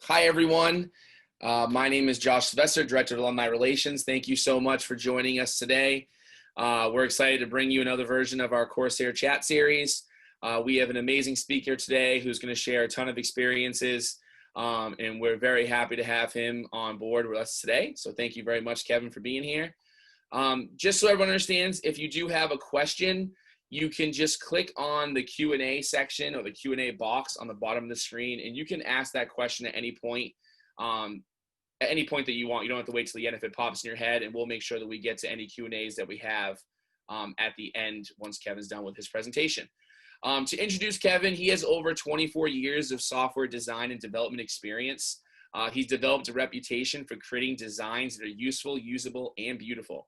Hi, everyone. My name is Josh Sylvester, Director of Alumni Relations. Thank you so much for joining us today. We're excited to bring you another version of our Corsair chat series. We have an amazing speaker today who's going to share a ton of experiences, and we're very happy to have him on board with us today. So thank you very much, Kevin, for being here. Just so everyone understands, if you do have a question, you can just click on the Q&A section or the Q&A box on the bottom of the screen, and you can ask that question at any point that you want. You don't have to wait till the end if it pops in your head, and we'll make sure that we get to any Q&As that we have at the end once Kevin's done with his presentation. To introduce Kevin, he has over 24 years of software design and development experience. He's developed a reputation for creating designs that are useful, usable, and beautiful.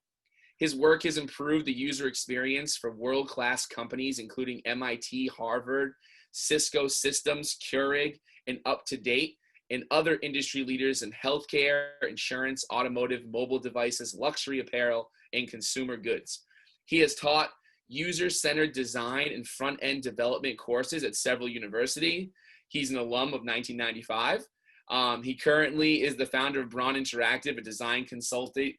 His work has improved the user experience for world-class companies, including MIT, Harvard, Cisco Systems, Keurig, and UpToDate, and other industry leaders in healthcare, insurance, automotive, mobile devices, luxury apparel, and consumer goods. He has taught user-centered design and front-end development courses at several universities. He's an alum of 1995. He currently is the founder of Braun Interactive, a design consultancy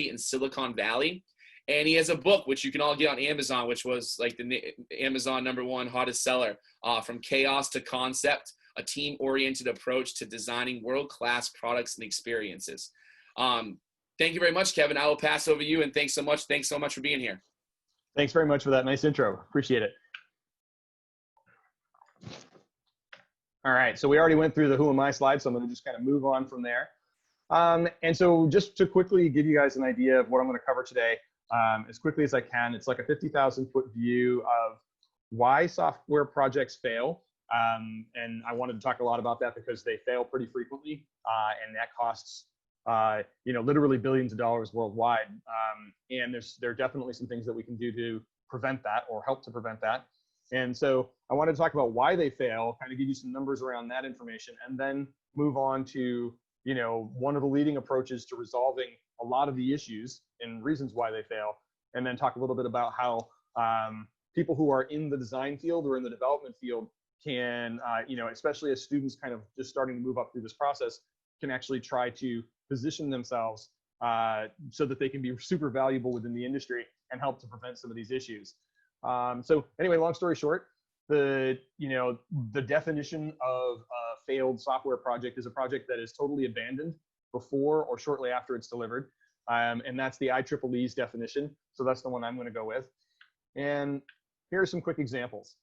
in Silicon Valley. And he has a book, which you can all get on Amazon, which was like the Amazon #1 hottest seller, From Chaos to Concept, a team-oriented approach to designing world-class products and experiences. Thank you very much, Kevin. I will pass over to you, and thanks so much. Thanks so much for being here. Thanks very much for that nice intro. Appreciate it. All right, so we already went through the Who Am I slide, so I'm going to just kind of move on from there. And so just to quickly give you guys an idea of what I'm going to cover today, as quickly as I can, it's like a 50,000-foot view of why software projects fail. And I wanted to talk a lot about that because they fail pretty frequently, and that costs literally billions of dollars worldwide. And there are definitely some things that we can do to prevent that or help to prevent that. And so I wanted to talk about why they fail, kind of give you some numbers around that information, and then move on to, one of the leading approaches to resolving a lot of the issues and reasons why they fail, and then talk a little bit about how people who are in the design field or in the development field can, especially as students kind of just starting to move up through this process, can actually try to position themselves so that they can be super valuable within the industry and help to prevent some of these issues. So anyway, long story short, the definition of a failed software project is a project that is totally abandoned before or shortly after it's delivered. And that's the IEEE's definition. So that's the one I'm going to go with. And here are some quick examples.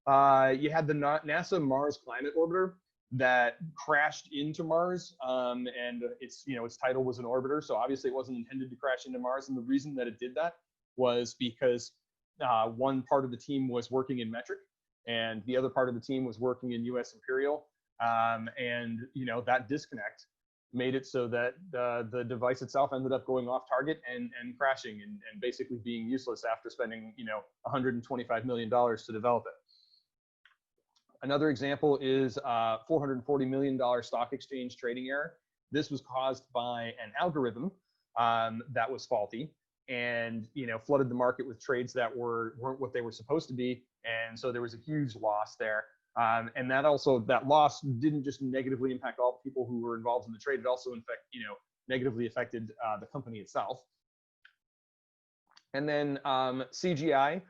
You had the NASA Mars Climate Orbiter that crashed into Mars, and its title was an orbiter. So obviously it wasn't intended to crash into Mars. And the reason that it did that was because one part of the team was working in metric and the other part of the team was working in US Imperial. And that disconnect made it so that the device itself ended up going off target and crashing and basically being useless after spending $125 million to develop it. Another example is $440 million stock exchange trading error. This was caused by an algorithm that was faulty and flooded the market with trades that weren't what they were supposed to be, and so there was a huge loss there. And that loss didn't just negatively impact all the people who were involved in the trade; it also negatively affected the company itself. And then CGI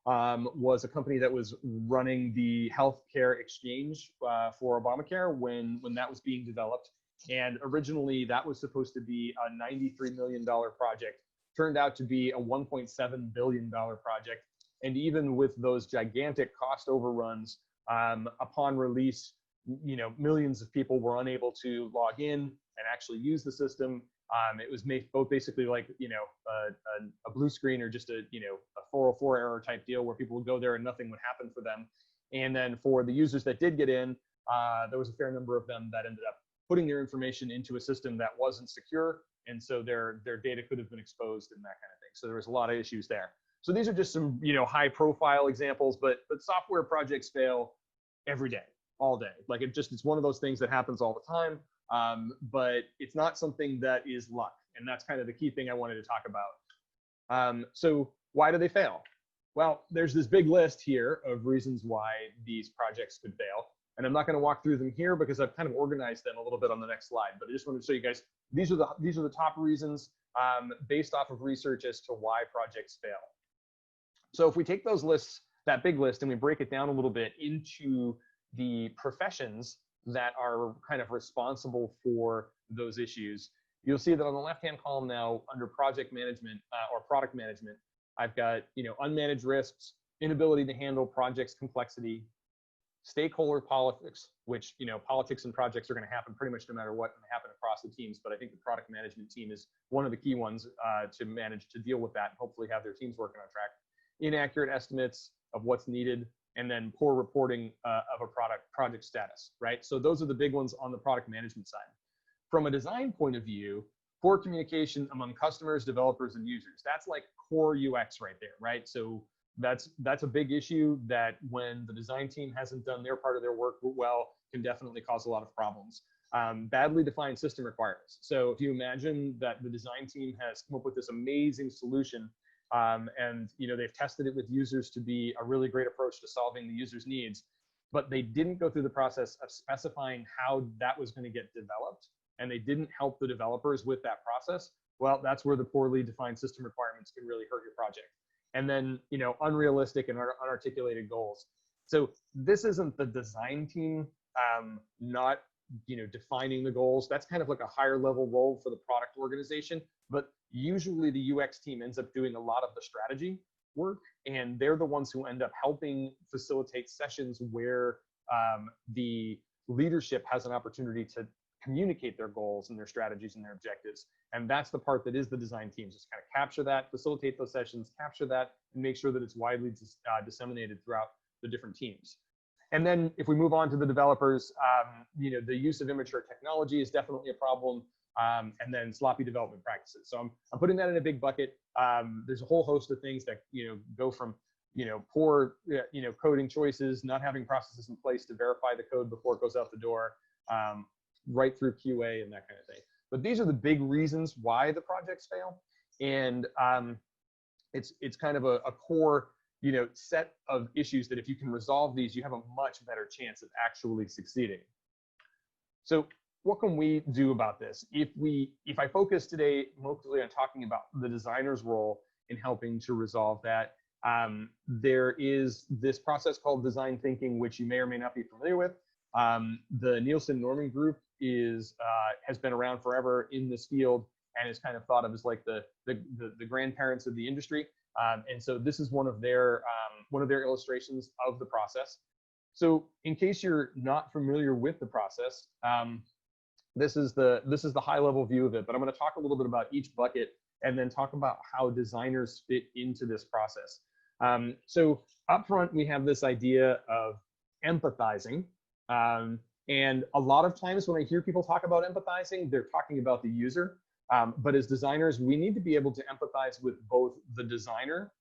was a company that was running the healthcare exchange for Obamacare when that was being developed. And originally that was supposed to be a $93 million project. Turned out to be a $1.7 billion project. And even with those gigantic cost overruns, upon release, millions of people were unable to log in and actually use the system. It was made both basically like, a blue screen or just a 404 error type deal where people would go there and nothing would happen for them. And then for the users that did get in, there was a fair number of them that ended up putting their information into a system that wasn't secure. And so their data could have been exposed and that kind of thing. So there was a lot of issues there. So these are just some, high profile examples, but software projects fail every day, all day. Like it's one of those things that happens all the time. But it's not something that is luck. And that's kind of the key thing I wanted to talk about. So why do they fail? Well, there's this big list here of reasons why these projects could fail. And I'm not going to walk through them here because I've kind of organized them a little bit on the next slide. But I just wanted to show you guys, these are the top reasons based off of research as to why projects fail. So if we take those lists, that big list, and we break it down a little bit into the professions that are kind of responsible for those issues, you'll see that on the left-hand column now, under project management or product management, I've got, unmanaged risks, inability to handle projects complexity, stakeholder politics, which, politics and projects are going to happen pretty much no matter what, and happen across the teams. But I think the product management team is one of the key ones to manage to deal with that and hopefully have their teams working on track. Inaccurate estimates of what's needed, and then poor reporting of a project status, right? So those are the big ones on the product management side. From a design point of view, poor communication among customers, developers, and users. That's like core UX right there, right? So that's a big issue that when the design team hasn't done their part of their work well, can definitely cause a lot of problems. Badly defined system requirements. So if you imagine that the design team has come up with this amazing solution, and they've tested it with users to be a really great approach to solving the user's needs, but they didn't go through the process of specifying how that was going to get developed, and they didn't help the developers with that process, well, that's where the poorly defined system requirements can really hurt your project. And then, unrealistic and unarticulated goals. So this isn't the design team not, defining the goals. That's kind of like a higher level role for the product organization. But usually the UX team ends up doing a lot of the strategy work, and they're the ones who end up helping facilitate sessions where the leadership has an opportunity to communicate their goals and their strategies and their objectives. And that's the part that is the design teams, just kind of capture that, facilitate those sessions, capture that, and make sure that it's widely disseminated throughout the different teams. And then if we move on to the developers, the use of immature technology is definitely a problem. And then sloppy development practices. So I'm putting that in a big bucket. There's a whole host of things that, go from, poor, coding choices, not having processes in place to verify the code before it goes out the door, right through QA and that kind of thing. But these are the big reasons why the projects fail. And it's kind of a core, set of issues that if you can resolve these, you have a much better chance of actually succeeding. So what can we do about this? If I focus today mostly on talking about the designer's role in helping to resolve that, there is this process called design thinking, which you may or may not be familiar with. The Nielsen Norming Group has been around forever in this field and is kind of thought of as like the grandparents of the industry. And so this is one of their illustrations of the process. So in case you're not familiar with the process, this is the high level view of it, but I'm going to talk a little bit about each bucket and then talk about how designers fit into this process. So up front, we have this idea of empathizing. And a lot of times when I hear people talk about empathizing, they're talking about the user. But as designers, we need to be able to empathize with both the designer,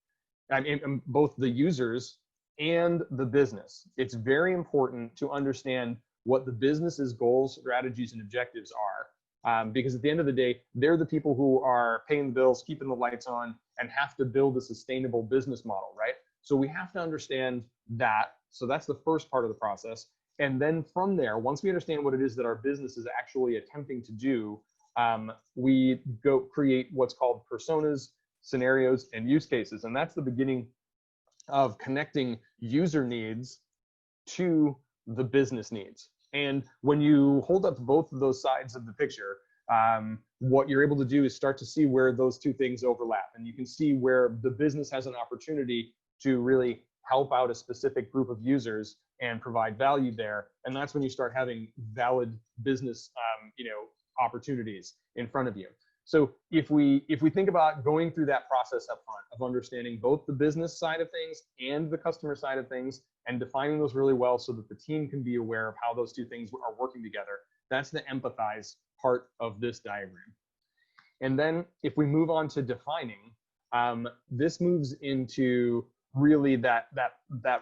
and both the users and the business. It's very important to understand what the business's goals, strategies, and objectives are. Because at the end of the day, they're the people who are paying the bills, keeping the lights on, and have to build a sustainable business model, right? So we have to understand that. So that's the first part of the process. And then from there, once we understand what it is that our business is actually attempting to do, we go create what's called personas, scenarios, and use cases. And that's the beginning of connecting user needs to the business needs. And when you hold up both of those sides of the picture, what you're able to do is start to see where those two things overlap. And you can see where the business has an opportunity to really help out a specific group of users and provide value there. And that's when you start having valid business opportunities in front of you. So if we think about going through that process up front of understanding both the business side of things and the customer side of things and defining those really well so that the team can be aware of how those two things are working together, that's the empathize part of this diagram. And then if we move on to defining, this moves into really that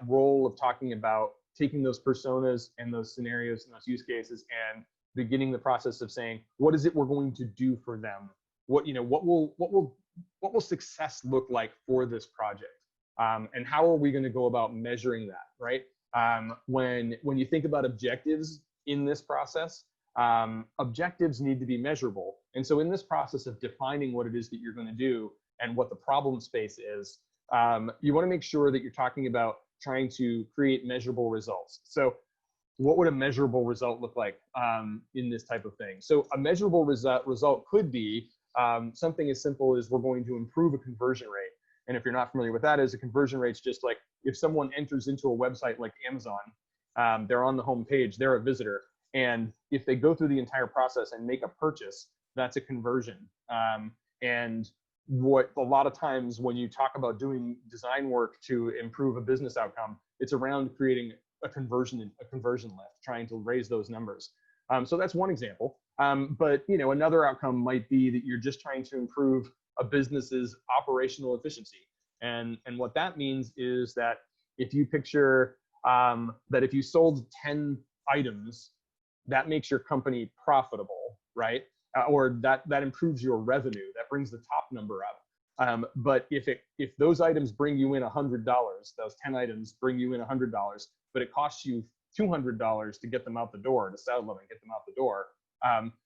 role of talking about taking those personas and those scenarios and those use cases and beginning the process of saying, what is it we're going to do for them? What will success look like for this project? And how are we going to go about measuring that, right? When you think about objectives in this process, objectives need to be measurable. And so in this process of defining what it is that you're going to do and what the problem space is, you want to make sure that you're talking about trying to create measurable results. So what would a measurable result look like in this type of thing? So a measurable result could be something as simple as we're going to improve a conversion rate. And if you're not familiar with that, as a conversion rate's just like if someone enters into a website like Amazon, they're on the home page, they're a visitor. And if they go through the entire process and make a purchase, that's a conversion. And what a lot of times when you talk about doing design work to improve a business outcome, it's around creating a conversion lift, trying to raise those numbers. So that's one example. But another outcome might be that you're just trying to improve a business's operational efficiency. And what that means is that if you picture that if you sold 10 items, that makes your company profitable, right? Or that improves your revenue, that brings the top number up. But if those items bring you in $100, those 10 items bring you in $100, but it costs you $200 to get them out the door, to sell them and get them out the door,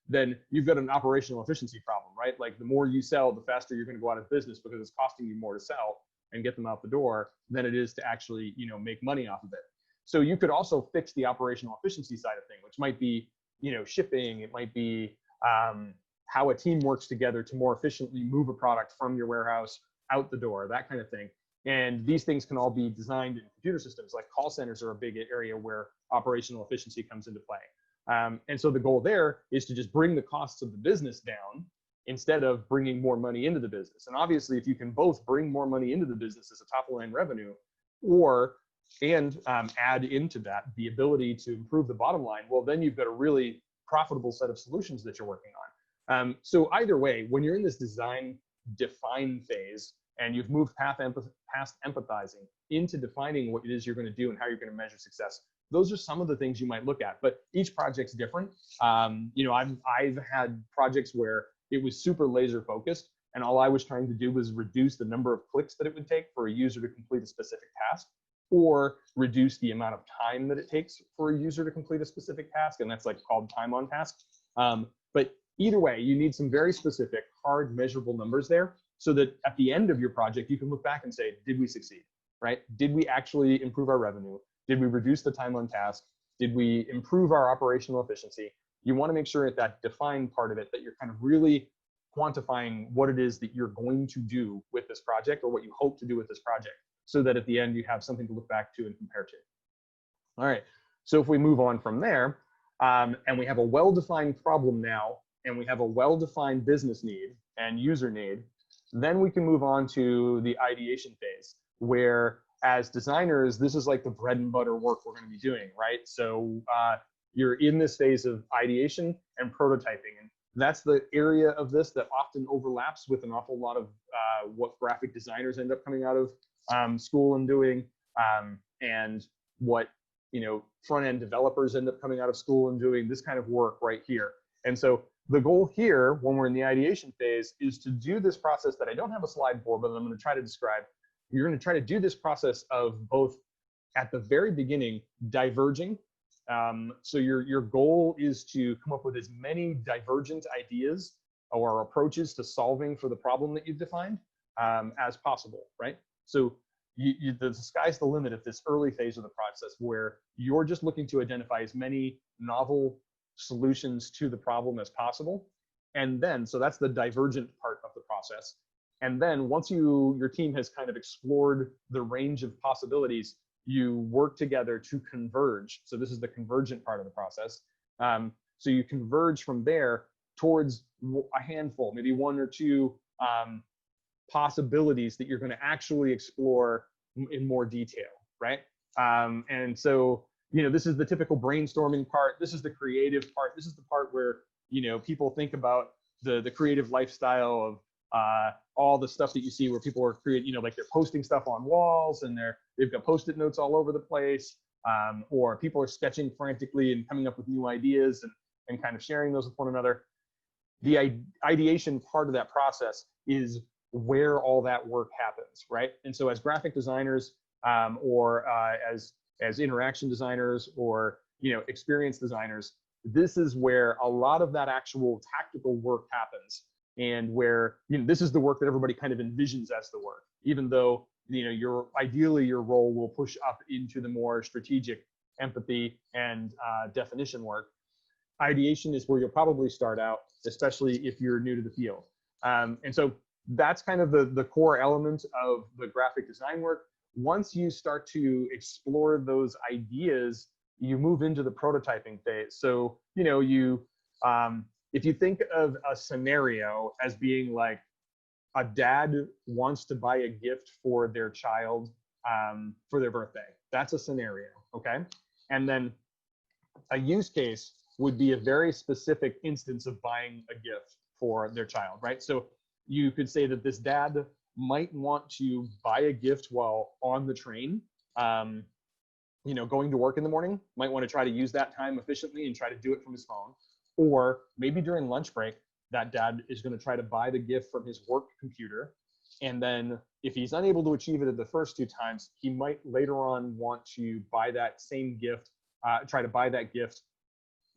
then you've got an operational efficiency problem, right? Like the more you sell, the faster you're going to go out of business because it's costing you more to sell and get them out the door than it is to actually, make money off of it. So you could also fix the operational efficiency side of thing, which might be, shipping. It might be how a team works together to more efficiently move a product from your warehouse out the door, that kind of thing. And these things can all be designed in computer systems. Like call centers are a big area where operational efficiency comes into play. And so the goal there is to just bring the costs of the business down instead of bringing more money into the business. And obviously, if you can both bring more money into the business as a top line revenue and add into that the ability to improve the bottom line, well, then you've got a really profitable set of solutions that you're working on. So either way, when you're in this design define phase and you've moved past empathizing into defining what it is you're going to do and how you're going to measure success, those are some of the things you might look at, but each project's different. I've had projects where it was super laser focused and all I was trying to do was reduce the number of clicks that it would take for a user to complete a specific task, or reduce the amount of time that it takes for a user to complete a specific task, and that's like called time on task. But either way, you need some very specific, hard, measurable numbers there so that at the end of your project, you can look back and say, did we succeed, right? Did we actually improve our revenue? Did we reduce the time on task? Did we improve our operational efficiency? You want to make sure at that define part of it that you're kind of really quantifying what it is that you're going to do with this project or what you hope to do with this project, so that at the end you have something to look back to and compare to. All right, so if we move on from there, and we have a well-defined problem now, and we have a well-defined business need and user need, then we can move on to the ideation phase, where as designers, this is like the bread and butter work we're going to be doing, right? So you're in this phase of ideation and prototyping, and that's the area of this that often overlaps with an awful lot of what graphic designers end up coming out of school and doing, and what front-end developers end up coming out of school and doing, this kind of work right here. And so the goal here, when we're in the ideation phase, is to do this process that I don't have a slide for, but I'm going to try to describe. You're going to try to do this process of both at the very beginning, diverging. So your goal is to come up with as many divergent ideas or approaches to solving for the problem that you've defined as possible, right? So the sky's the limit at this early phase of the process, where you're just looking to identify as many novel solutions to the problem as possible. And then, so that's the divergent part of the process. And then once your team has kind of explored the range of possibilities, you work together to converge. So this is the convergent part of the process. So you converge from there towards a handful, maybe one or two possibilities that you're going to actually explore in more detail, right? And so, this is the typical brainstorming part. This is the creative part. This is the part where, people think about the creative lifestyle of all the stuff that you see where people are creating, like they're posting stuff on walls and they've got Post-it notes all over the place, or people are sketching frantically and coming up with new ideas and kind of sharing those with one another. The ideation part of that process is where all that work happens, right? And so as graphic designers or as as interaction designers or, experienced designers, this is where a lot of that actual tactical work happens, and where, this is the work that everybody kind of envisions as the work, even though, ideally your role will push up into the more strategic empathy and definition work. Ideation is where you'll probably start out, especially if you're new to the field. And so that's kind of the core element of the graphic design work. Once you start to explore those ideas, you move into the prototyping phase. So, if you think of a scenario as being like a dad wants to buy a gift for their child for their birthday, that's a scenario, okay? And then a use case would be a very specific instance of buying a gift for their child, right? So you could say that this dad might want to buy a gift while on the train, going to work in the morning, might want to try to use that time efficiently and try to do it from his phone. Or maybe during lunch break, that dad is going to try to buy the gift from his work computer. And then if he's unable to achieve it the first two times, he might later on want to buy that same gift, try to buy that gift,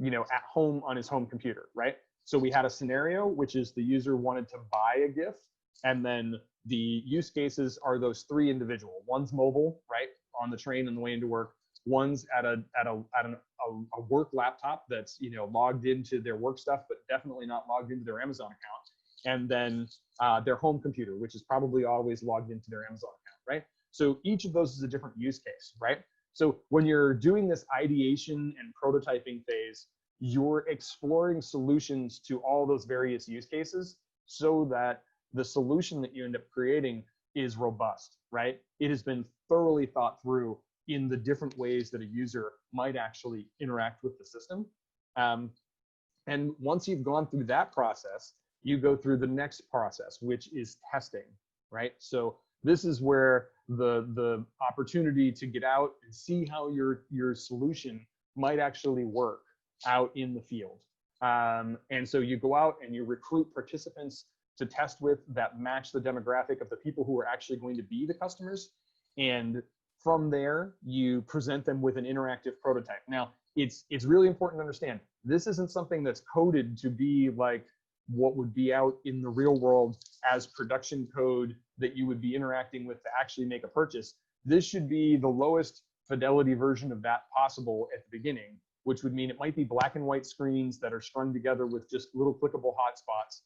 at home on his home computer, right? So we had a scenario, which is the user wanted to buy a gift, and then the use cases are those three individual. One's mobile, right, on the train on the way into work. One's at a work laptop that's logged into their work stuff, but definitely not logged into their Amazon account. And then their home computer, which is probably always logged into their Amazon account, right? So each of those is a different use case, right? So when you're doing this ideation and prototyping phase, you're exploring solutions to all those various use cases so that the solution that you end up creating is robust, right? It has been thoroughly thought through in the different ways that a user might actually interact with the system. And once you've gone through that process, you go through the next process, which is testing, right? So this is where the opportunity to get out and see how your solution might actually work out in the field. And so you go out and you recruit participants to test with that match the demographic of the people who are actually going to be the customers. And from there, you present them with an interactive prototype. Now, it's really important to understand, this isn't something that's coded to be like what would be out in the real world as production code that you would be interacting with to actually make a purchase. This should be the lowest fidelity version of that possible at the beginning, which would mean it might be black and white screens that are strung together with just little clickable hotspots.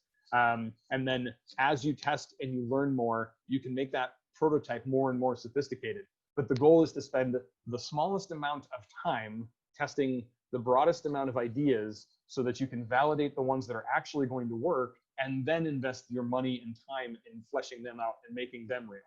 And then as you test and you learn more, you can make that prototype more and more sophisticated. But the goal is to spend the smallest amount of time testing the broadest amount of ideas so that you can validate the ones that are actually going to work, and then invest your money and time in fleshing them out and making them real.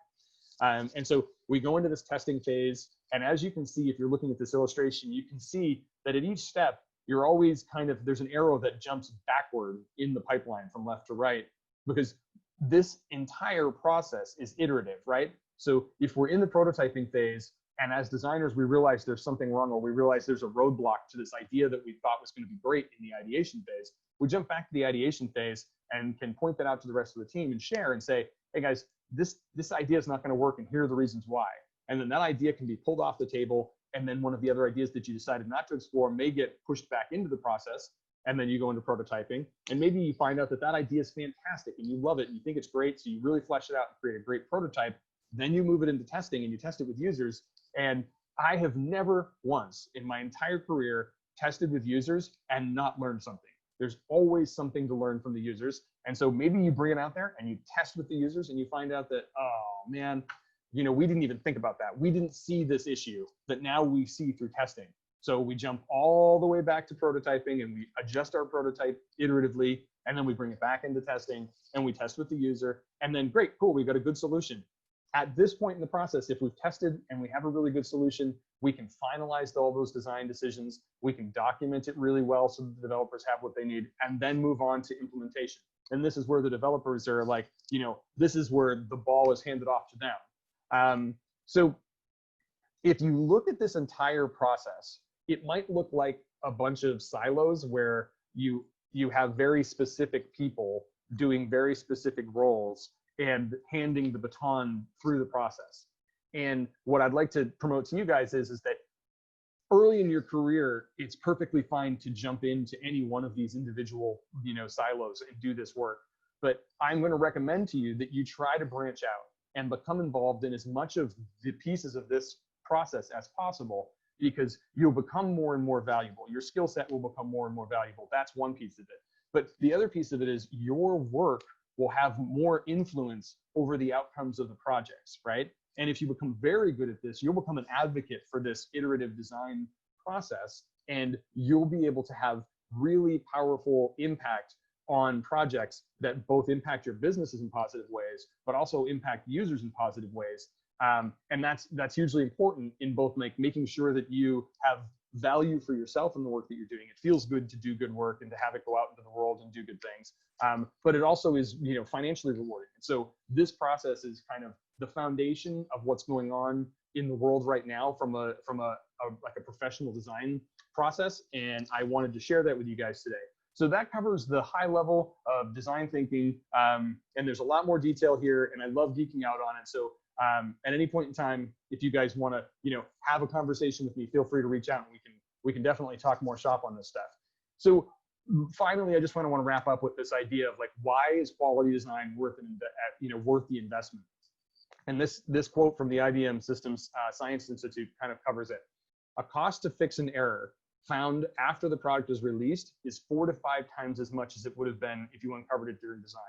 And so we go into this testing phase, and as you can see, if you're looking at this illustration, you can see that at each step, you're always there's an arrow that jumps backward in the pipeline from left to right, because this entire process is iterative, right? So if we're in the prototyping phase, and as designers, we realize there's something wrong, or we realize there's a roadblock to this idea that we thought was going to be great in the ideation phase, we jump back to the ideation phase and can point that out to the rest of the team and share and say, hey guys, this idea is not going to work, and here are the reasons why. And then that idea can be pulled off the table, and then one of the other ideas that you decided not to explore may get pushed back into the process, and then you go into prototyping, and maybe you find out that that idea is fantastic and you love it and you think it's great, so you really flesh it out and create a great prototype. Then you move it into testing and you test it with users. And I have never once in my entire career tested with users and not learned something. There's always something to learn from the users. And so maybe you bring it out there and you test with the users and you find out that, oh man, we didn't even think about that. We didn't see this issue that now we see through testing. So we jump all the way back to prototyping and we adjust our prototype iteratively, and then we bring it back into testing and we test with the user, and then great, cool, we've got a good solution. At this point in the process, if we've tested and we have a really good solution, we can finalize all those design decisions. We can document it really well so that the developers have what they need, and then move on to implementation. And this is where the developers are like, this is where the ball is handed off to them. So if you look at this entire process, it might look like a bunch of silos where you have very specific people doing very specific roles and handing the baton through the process. And what I'd like to promote to you guys is that early in your career, it's perfectly fine to jump into any one of these individual, silos and do this work. But I'm going to recommend to you that you try to branch out and become involved in as much of the pieces of this process as possible, because you'll become more and more valuable. Your skill set will become more and more valuable. That's one piece of it. But the other piece of it is your work will have more influence over the outcomes of the projects, right? And if you become very good at this, you'll become an advocate for this iterative design process, and you'll be able to have really powerful impact on projects that both impact your businesses in positive ways, but also impact users in positive ways. And that's hugely important in both making sure that you have value for yourself in the work that you're doing. It feels good to do good work and to have it go out into the world and do good things. But it also is, financially rewarding. And so this process is kind of the foundation of what's going on in the world right now from a professional design process. And I wanted to share that with you guys today. So that covers the high level of design thinking. And there's a lot more detail here, and I love geeking out on it. So at any point in time, if you guys want to, have a conversation with me, feel free to reach out, and we can definitely talk more shop on this stuff. So finally, I just want to wrap up with this idea of why is quality design worth the investment? And this quote from the IBM Systems Science Institute kind of covers it. A cost to fix an error found after the product is released is 4 to 5 times as much as it would have been if you uncovered it during design.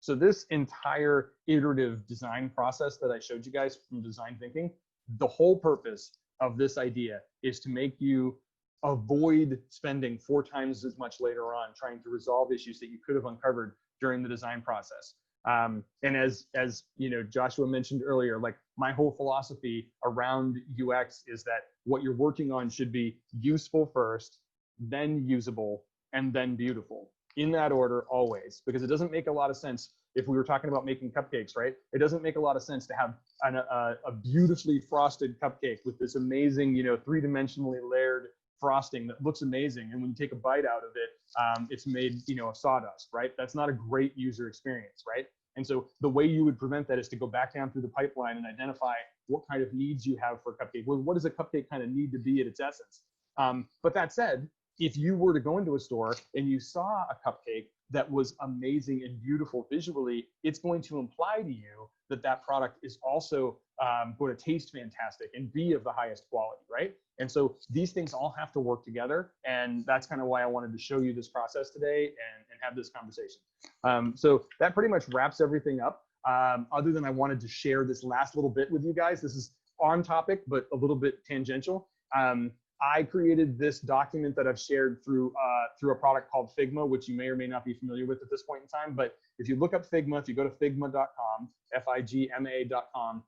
So this entire iterative design process that I showed you guys from design thinking, the whole purpose of this idea is to make you avoid spending 4 times as much later on trying to resolve issues that you could have uncovered during the design process. And as Joshua mentioned earlier, my whole philosophy around UX is that what you're working on should be useful first, then usable, and then beautiful. In that order always, because it doesn't make a lot of sense if we were talking about making cupcakes, right? It doesn't make a lot of sense to have a beautifully frosted cupcake with this amazing, 3-dimensionally layered frosting that looks amazing. And when you take a bite out of it, it's made, of sawdust, right? That's not a great user experience, right? And so the way you would prevent that is to go back down through the pipeline and identify what kind of needs you have for a cupcake. Well, what does a cupcake kind of need to be at its essence? But that said, if you were to go into a store and you saw a cupcake that was amazing and beautiful visually, it's going to imply to you that that product is also going to taste fantastic and be of the highest quality, right? And so these things all have to work together. And that's kind of why I wanted to show you this process today and have this conversation. So that pretty much wraps everything up. Other than I wanted to share this last little bit with you guys. This is on topic, but a little bit tangential. I created this document that I've shared through a product called Figma, which you may or may not be familiar with at this point in time. But if you look up Figma, if you go to figma.com, Figma.com,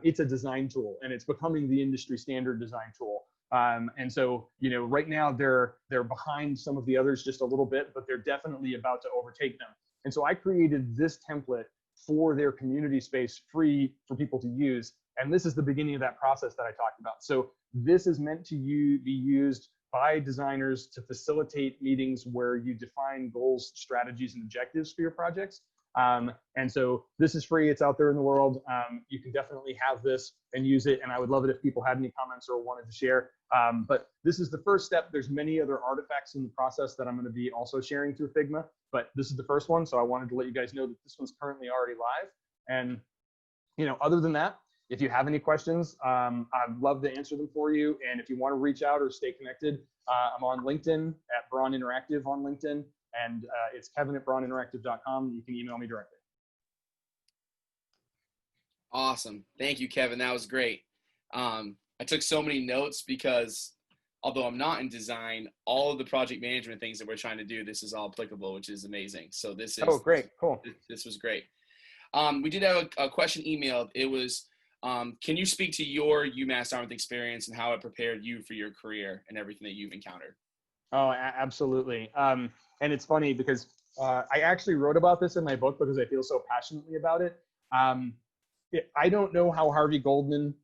it's a design tool, and it's becoming the industry standard design tool. And so, right now they're behind some of the others just a little bit, but they're definitely about to overtake them. And so I created this template for their community space, free for people to use. And this is the beginning of that process that I talked about. So this is meant to be used by designers to facilitate meetings where you define goals, strategies, and objectives for your projects. And so this is free. It's out there in the world. You can definitely have this and use it. And I would love it if people had any comments or wanted to share. But this is the first step. There's many other artifacts in the process that I'm going to be also sharing through Figma. But this is the first one. So I wanted to let you guys know that this one's currently already live. And, other than that, if you have any questions, I'd love to answer them for you. And if you want to reach out or stay connected, I'm on LinkedIn at Braun Interactive on LinkedIn. And it's kevin@brauninteractive.com. You can email me directly. Awesome. Thank you, Kevin. That was great. I took so many notes because although I'm not in design, all of the project management things that we're trying to do, this is all applicable, which is amazing. So this is great. Cool. This was great. We did have a question emailed. It was, can you speak to your UMass Dartmouth experience and how it prepared you for your career and everything that you've encountered? Oh, absolutely. And it's funny because I actually wrote about this in my book because I feel so passionately about it. I don't know how Harvey Goldman,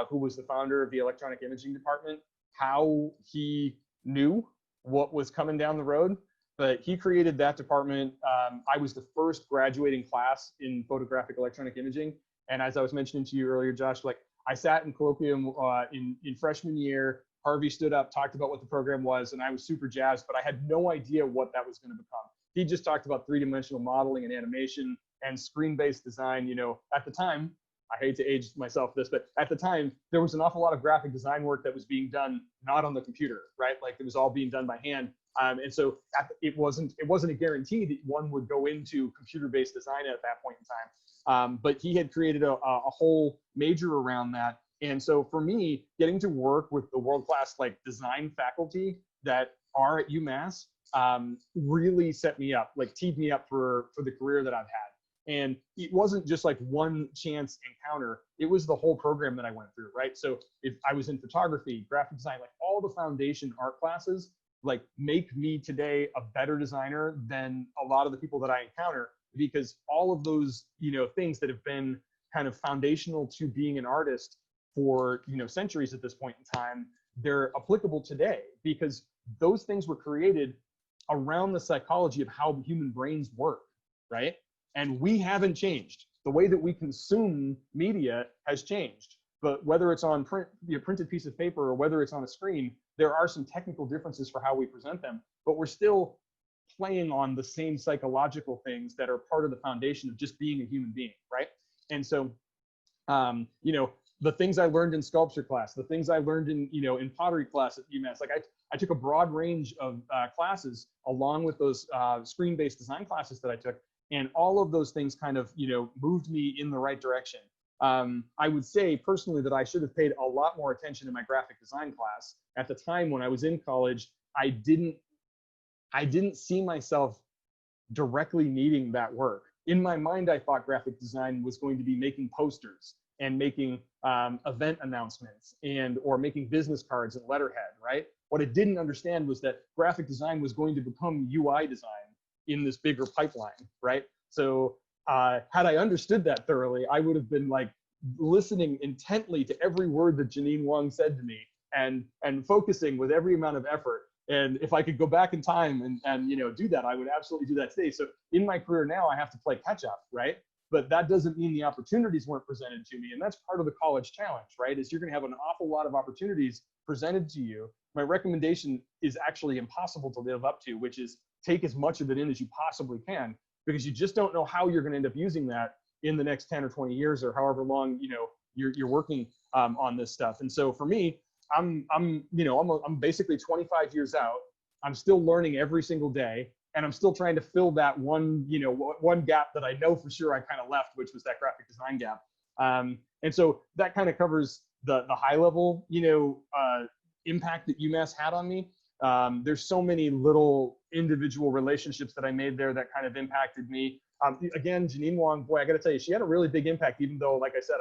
who was the founder of the electronic imaging department, how he knew what was coming down the road, but he created that department. I was the first graduating class in photographic electronic imaging. And as I was mentioning to you earlier, Josh, I sat in colloquium in freshman year Harvey stood up, talked about what the program was, and I was super jazzed, but I had no idea what that was going to become. He just talked about three-dimensional modeling and animation and screen-based design. You know, at the time, I hate to age myself this, but at the time, there was an awful lot of graphic design work that was being done not on the computer, right? Like it was all being done by hand. And so it wasn't a guarantee that one would go into computer-based design at that point in time. But he had created a whole major around that. And so for me, getting to work with the world-class like design faculty that are at UMass really set me up, like teed me up for the career that I've had. And it wasn't just like one chance encounter, it was the whole program that I went through, right? So if I was in photography, graphic design, like all the foundation art classes, like make me today a better designer than a lot of the people that I encounter, because all of those, you know, things that have been kind of foundational to being an artist for, you know, centuries at this point in time, they're applicable today because those things were created around the psychology of how human brains work, right? And we haven't changed. The way that we consume media has changed. But whether it's on print, you know, printed piece of paper or whether it's on a screen, there are some technical differences for how we present them. But we're still playing on the same psychological things that are part of the foundation of just being a human being, right? And so, you know, the things I learned in sculpture class, the things I learned in, you know, in pottery class at UMass, like I took a broad range of classes along with those screen-based design classes that I took. And all of those things kind of, you know, moved me in the right direction. I would say personally that I should have paid a lot more attention in my graphic design class. At the time when I was in college, I didn't see myself directly needing that work. In my mind, I thought graphic design was going to be making posters and making event announcements or making business cards and letterhead, right? What I didn't understand was that graphic design was going to become UI design in this bigger pipeline, right? So had I understood that thoroughly, I would have been like listening intently to every word that Janine Wong said to me and focusing with every amount of effort. And if I could go back in time and you know, do that, I would absolutely do that today. So in my career now, I have to play catch up, right? But that doesn't mean the opportunities weren't presented to me. And that's part of the college challenge, right? Is you're gonna have an awful lot of opportunities presented to you. My recommendation is actually impossible to live up to, which is take as much of it in as you possibly can, because you just don't know how you're gonna end up using that in the next 10 or 20 years or however long, you know, you're working on this stuff. And so for me, I'm basically 25 years out. I'm still learning every single day. And I'm still trying to fill that one gap that I know for sure I kind of left, which was that graphic design gap. And so that kind of covers the high level, you know, impact that UMass had on me. There's so many little individual relationships that I made there that kind of impacted me. Again, Janine Wong, boy, I got to tell you, she had a really big impact, even though, like I said,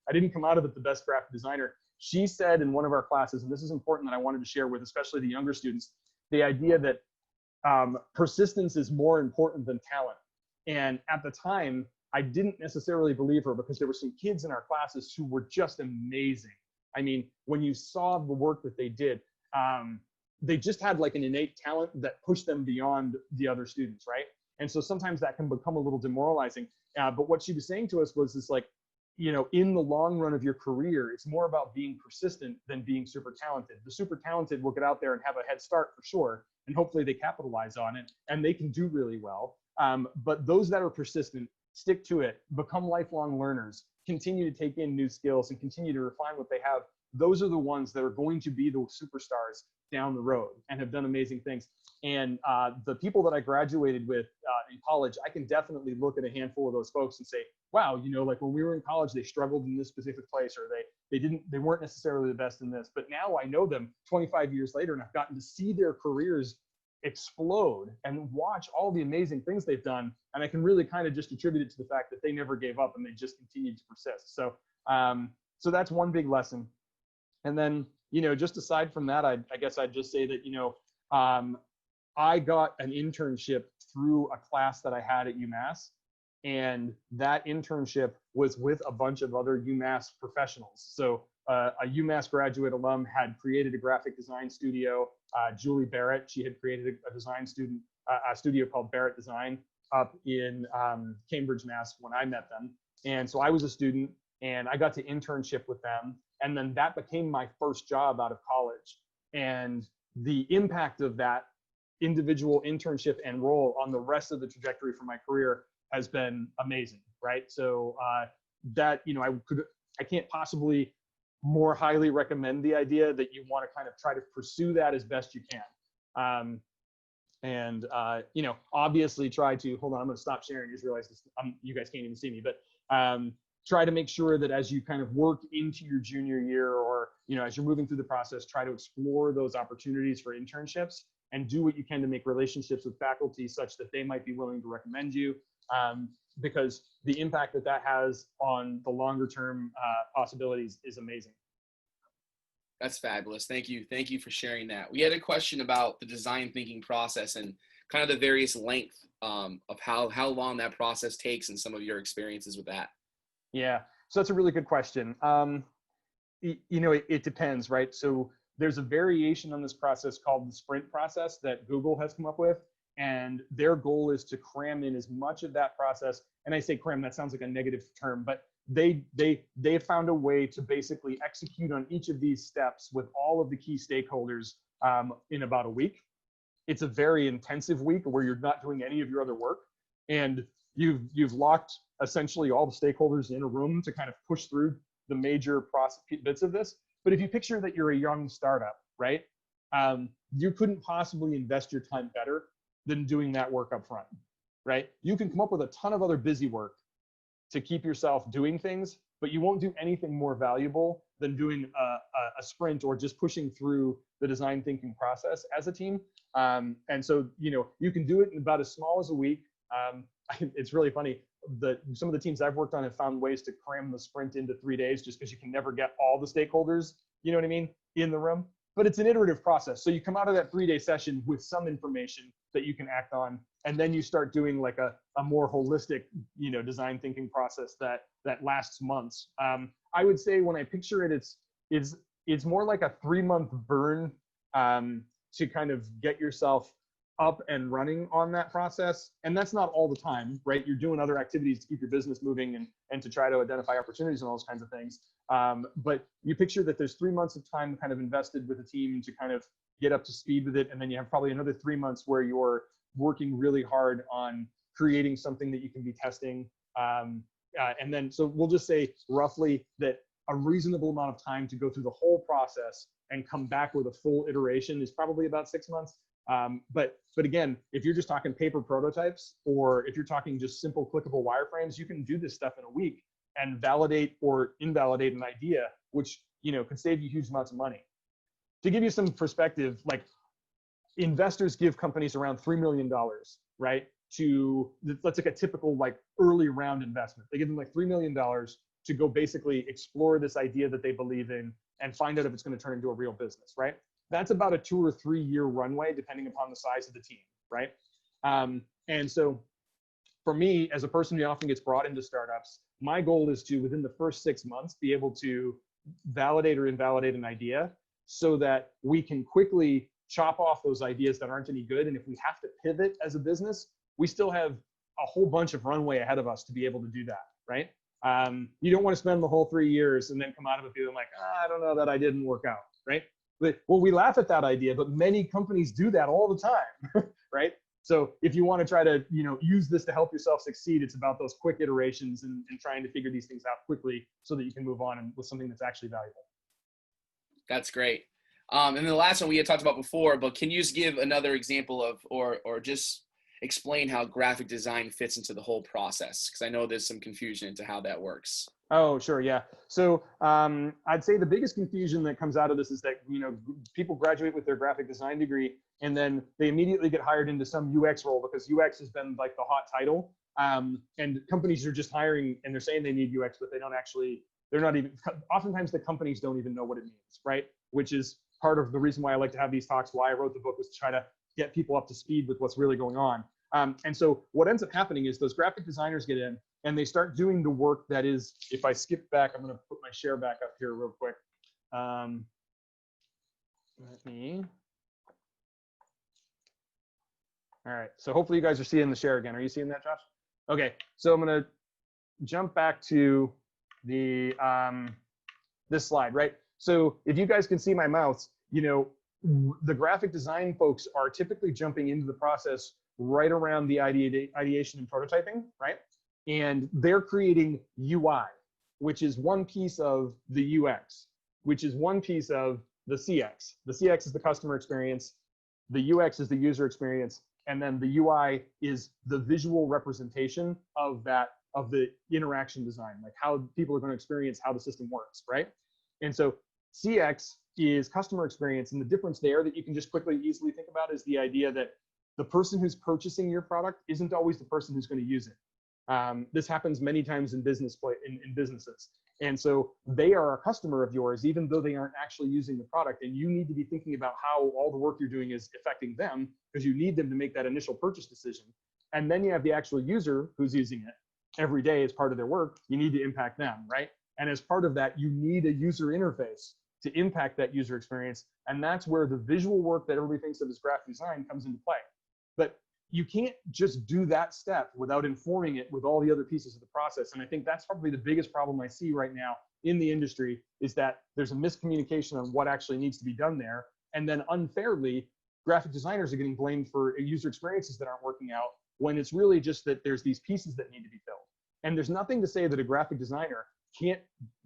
I didn't come out of it the best graphic designer. She said in one of our classes, and this is important that I wanted to share with especially the younger students, the idea that persistence is more important than talent. And at the time, I didn't necessarily believe her because there were some kids in our classes who were just amazing. I mean, when you saw the work that they did, they just had like an innate talent that pushed them beyond the other students, right? And so sometimes that can become a little demoralizing. But what she was saying to us was this, like, you know, in the long run of your career, it's more about being persistent than being super talented. The super talented will get out there and have a head start for sure, and hopefully they capitalize on it and they can do really well. But those that are persistent, stick to it, become lifelong learners, continue to take in new skills and continue to refine what they have. Those are the ones that are going to be the superstars down the road and have done amazing things. And the people that I graduated with in college, I can definitely look at a handful of those folks and say, wow, you know, like when we were in college, they struggled in this specific place, or they weren't necessarily the best in this. But now I know them 25 years later, and I've gotten to see their careers explode and watch all the amazing things they've done. And I can really kind of just attribute it to the fact that they never gave up and they just continued to persist. So, so that's one big lesson. And then, you know, just aside from that, I guess I'd just say that, you know, I got an internship through a class that I had at UMass. And that internship was with a bunch of other UMass professionals. So a UMass graduate alum had created a graphic design studio. Julie Barrett, she had created a design studio called Barrett Design up in Cambridge, Mass. when I met them. And so I was a student and I got to internship with them. And then that became my first job out of college. and the impact of that individual internship and role on the rest of the trajectory for my career has been amazing, right? So that, you know, I can't possibly more highly recommend the idea that you want to kind of try to pursue that as best you can. You know, obviously try to, hold on, I'm going to stop sharing. I just realized this, you guys can't even see me, but try to make sure that as you kind of work into your junior year, or, you know, as you're moving through the process, try to explore those opportunities for internships and do what you can to make relationships with faculty such that they might be willing to recommend you, because the impact that that has on the longer term possibilities is amazing. That's fabulous. Thank you. Thank you for sharing that. We had a question about the design thinking process and kind of the various length of how long that process takes and some of your experiences with that. Yeah, so that's a really good question. You know, it depends, right? So there's a variation on this process called the sprint process that Google has come up with. And their goal is to cram in as much of that process. And I say cram, that sounds like a negative term, but they found a way to basically execute on each of these steps with all of the key stakeholders in about a week. It's a very intensive week where you're not doing any of your other work, and you've locked essentially all the stakeholders in a room to kind of push through the major process bits of this. But if you picture that you're a young startup, right? You couldn't possibly invest your time better than doing that work up front, right? You can come up with a ton of other busy work to keep yourself doing things, but you won't do anything more valuable than doing a sprint or just pushing through the design thinking process as a team. And so, you know, you can do it in about as small as a week. It's really funny. Some of the teams I've worked on have found ways to cram the sprint into 3 days just because you can never get all the stakeholders, you know what I mean, in the room. But it's an iterative process. So you come out of that 3-day session with some information that you can act on, and then you start doing like a more holistic, you know, design thinking process that lasts months. I would say when I picture it, it's more like a 3-month burn to kind of get yourself up and running on that process. And that's not all the time, right? You're doing other activities to keep your business moving and to try to identify opportunities and all those kinds of things. But you picture that there's 3 months of time kind of invested with a team to kind of get up to speed with it. And then you have probably another 3 months where you're working really hard on creating something that you can be testing. And then, so we'll just say roughly that a reasonable amount of time to go through the whole process and come back with a full iteration is probably about 6 months. But again, if you're just talking paper prototypes, or if you're talking just simple clickable wireframes, you can do this stuff in a week and validate or invalidate an idea, which, you know, could save you huge amounts of money. To give you some perspective, like investors give companies around $3 million, right? Let's take a typical like early round investment. They give them like $3 million to go basically explore this idea that they believe in and find out if it's going to turn into a real business, right? That's about a 2 or 3 year runway, depending upon the size of the team, right? And so for me, as a person who often gets brought into startups, my goal is to, within the first 6 months, be able to validate or invalidate an idea so that we can quickly chop off those ideas that aren't any good. And if we have to pivot as a business, we still have a whole bunch of runway ahead of us to be able to do that, right? You don't want to spend the whole 3 years and then come out of it feeling like, I don't know, that I didn't work out, right? But, well, we laugh at that idea, but many companies do that all the time, right? So if you want to try to, you know, use this to help yourself succeed, it's about those quick iterations and trying to figure these things out quickly so that you can move on and with something that's actually valuable. That's great. And then the last one we had talked about before, but can you just give another example of, or just explain how graphic design fits into the whole process? Because I know there's some confusion into how that works. Oh, sure. Yeah. So I'd say the biggest confusion that comes out of this is that, you know, people graduate with their graphic design degree and then they immediately get hired into some UX role because UX has been like the hot title. And companies are just hiring and they're saying they need UX, but they don't actually, they're not even, oftentimes the companies don't even know what it means, right? Which is part of the reason why I like to have these talks, why I wrote the book, was to try to get people up to speed with what's really going on. And so what ends up happening is those graphic designers get in and they start doing the work that is, if I skip back, I'm going to put my share back up here real quick. Let me. All right. So hopefully you guys are seeing the share again. Are you seeing that, Josh? Okay. So I'm going to jump back to the this slide, right? So if you guys can see my mouse, you know, the graphic design folks are typically jumping into the process right around the ideation and prototyping, right? And they're creating UI, which is one piece of the UX, which is one piece of the CX. The CX is the customer experience, the UX is the user experience, and then the UI is the visual representation of the interaction design, like how people are going to experience how the system works, right? And so CX is customer experience, and the difference there that you can just quickly, easily think about is the idea that the person who's purchasing your product isn't always the person who's going to use it. This happens many times in businesses. And so they are a customer of yours, even though they aren't actually using the product. And you need to be thinking about how all the work you're doing is affecting them, because you need them to make that initial purchase decision. And then you have the actual user who's using it every day as part of their work. You need to impact them, right? And as part of that, you need a user interface to impact that user experience. And that's where the visual work that everybody thinks of as graphic design comes into play. But you can't just do that step without informing it with all the other pieces of the process. And I think that's probably the biggest problem I see right now in the industry, is that there's a miscommunication on what actually needs to be done there. And then unfairly, graphic designers are getting blamed for user experiences that aren't working out, when it's really just that there's these pieces that need to be filled. And there's nothing to say that a graphic designer can't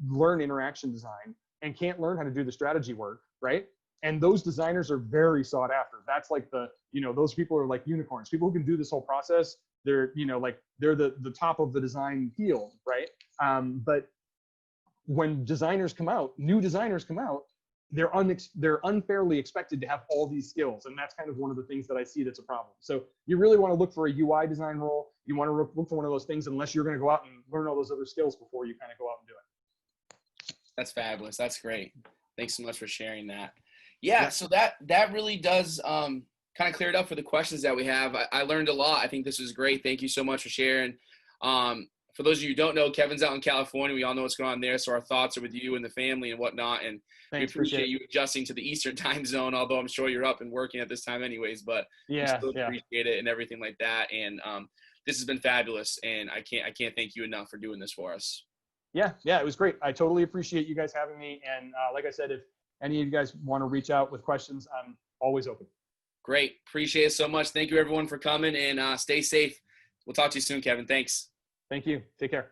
learn interaction design and can't learn how to do the strategy work, right? And those designers are very sought after. That's like those people are like unicorns. People who can do this whole process, they're, they're the top of the design field, right? But when designers come out, new designers come out, they're unfairly expected to have all these skills. And that's kind of one of the things that I see that's a problem. So you really want to look for a UI design role. You want to look for one of those things, unless you're going to go out and learn all those other skills before you kind of go out and do it. That's fabulous. That's great. Thanks so much for sharing that. Yeah, so that really does kind of clear it up for the questions that we have. I learned a lot. I think this was great. Thank you so much for sharing. For those of you who don't know, Kevin's out in California. We all know what's going on there, so our thoughts are with you and the family and whatnot. And Thanks, we appreciate you adjusting to the Eastern time zone, although I'm sure you're up and working at this time anyways. But we still appreciate it and everything like that. And this has been fabulous, and I can't thank you enough for doing this for us. Yeah, it was great. I totally appreciate you guys having me. And like I said, if any of you guys want to reach out with questions, I'm always open. Great. Appreciate it so much. Thank you, everyone, for coming, and stay safe. We'll talk to you soon, Kevin. Thanks. Thank you. Take care.